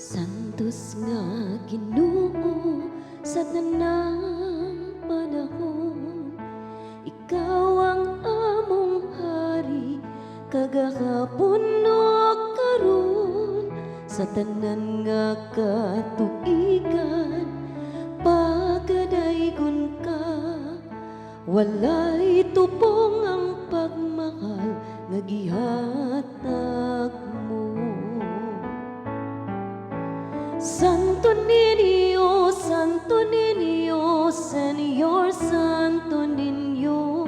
Santos nga Ginoo sa tanang panahon, ikaw ang among hari, kagahapon o karon, sa tanan nga katuigan, pagadaygon ka, walay tupong ang pagmahal nga gihatag mo. Santo Niño, Señor Santo Niño,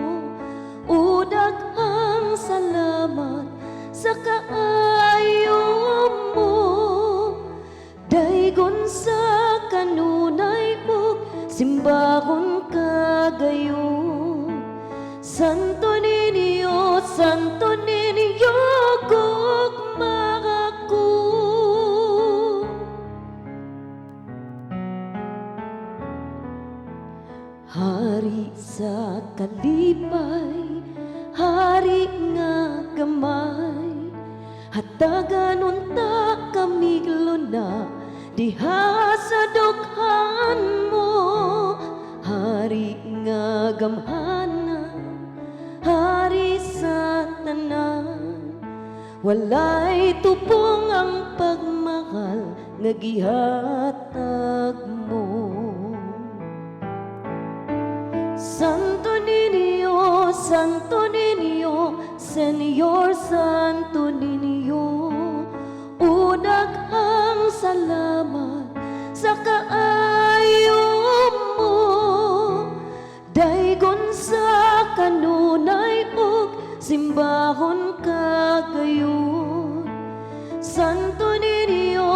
o daghang salamat sa kaayo mo. Daygon sa kanunay ug simbahon kagayon. Santo Niño, gugma ako. Hari sa kalipay, hari nga gamay, hatagan unta kamiglo na diha sa dughan mo. Hari nga gamhanan, hari sa tanan, walay tupong ang pagmahal nga gihatag mo. Santo Niño, Señor Santo Niño, o daghang salamat sa kaayo mo. Daygon sa kanunay ug simbahon kagayon. Santo Niño,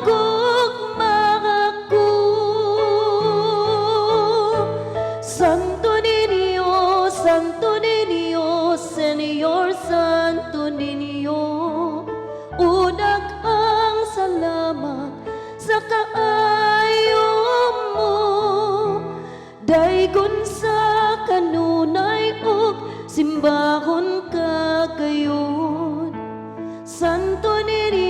gugma ako. Santo Niño, Señor Santo Niño, o daghang salamat sa kaayo mo. Daygon sa kanunay ug simbahon kagayon. Santo Niño,